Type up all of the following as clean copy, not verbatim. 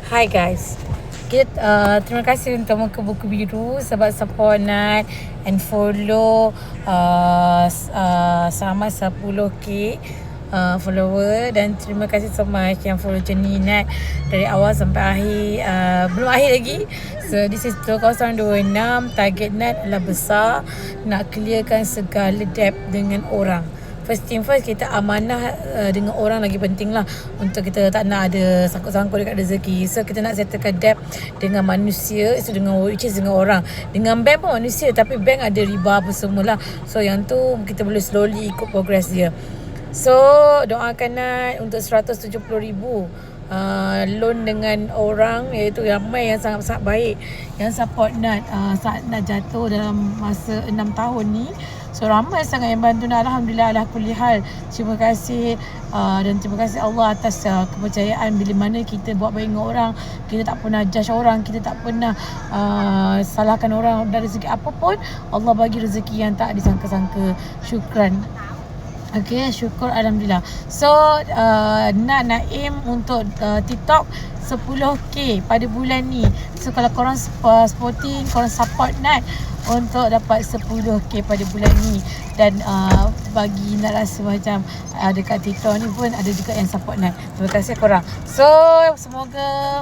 Hi guys. Terima kasih untuk Muka Buku Biru sebab support Nat and follow selama 10k follower, dan terima kasih so much yang follow journey Nat dari awal sampai akhir. Belum akhir lagi. So this is 2026. Target Nat adalah besar, nak clearkan segala debt dengan orang. First thing first, kita amanah dengan orang lagi penting lah. Untuk kita tak nak ada sangkut-sangkut dekat rezeki. So kita nak settlekan debt dengan manusia, so which is dengan orang. Dengan bank pun manusia, tapi bank ada riba apa semua lah. So yang tu kita boleh slowly ikut progress dia. So doakan Nat untuk 170,000 loan dengan orang, iaitu ramai yang sangat-sangat baik yang support Nat saat Nat jatuh dalam masa 6 tahun ni. So ramai sangat yang bantu Nat. Alhamdulillah, ala kulli hal. Terima kasih dan terima kasih Allah atas kepercayaan. Bila mana kita buat baik dengan orang, kita tak pernah judge orang, kita tak pernah salahkan orang dari segi apa pun. Allah bagi rezeki yang tak disangka-sangka. Syukran. Okay, syukur, Alhamdulillah. So Nat nak aim untuk TikTok 10k pada bulan ni. So kalau korang supporting, korang support Nat untuk dapat 10k pada bulan ni. Dan bagi Nat rasa macam dekat TikTok ni pun ada juga yang support Nat. Terima kasih korang. So semoga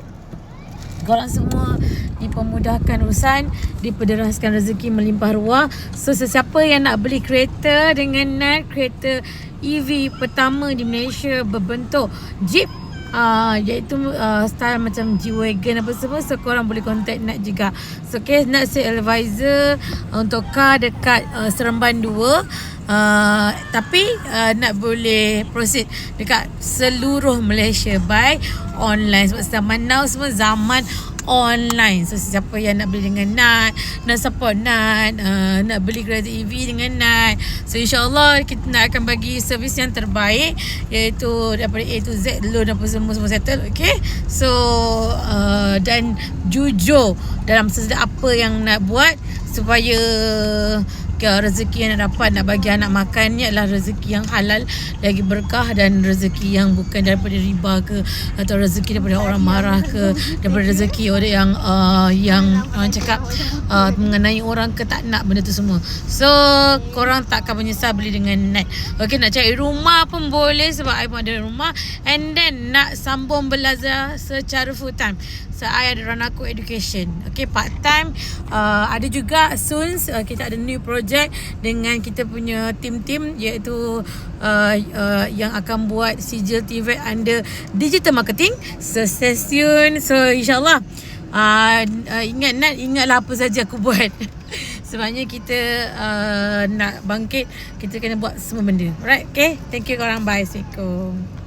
korang semua dipermudahkan urusan, diperderaskan rezeki melimpah ruah. So sesiapa yang nak beli kereta dengan Nat, kereta EV pertama di Malaysia berbentuk Jeep, iaitu style macam G-Wagon apa semua, so korang boleh contact Nat juga. So okay, Nat sales advisor untuk car dekat Seremban 2. Tapi Nat boleh proceed dekat seluruh Malaysia by online, sebab zaman now semua zaman online. So siapa yang nak beli dengan Nat, nak support Nat, nak beli kereta EV dengan Nat, so insyaAllah kita nak akan bagi servis yang terbaik, iaitu daripada A to Z, loan apa semua settle. Okay, so dan jujur dalam setiap apa yang nak buat, supaya rezeki yang nak dapat, nak bagi anak makan ni adalah rezeki yang halal, lagi berkah, dan rezeki yang bukan daripada riba ke, atau rezeki daripada orang marah ke, daripada rezeki orang yang orang cakap mengenai orang ke, tak nak benda tu semua. So korang tak akan menyesal beli dengan Nat. Okay, nak cari rumah pun boleh sebab I pun ada rumah, and then nak sambung belajar secara full time. So I ada Ranaku Education. Okay, part time. Ada juga soon kita ada new project dengan kita punya team, iaitu yang akan buat sijil TVET under digital marketing. So stay tune. So insyaAllah ingat Nat, ingatlah apa saja aku buat. Sebabnya kita nak bangkit, kita kena buat semua benda. Alright, okay. Thank you korang. Bye. Assalamualaikum.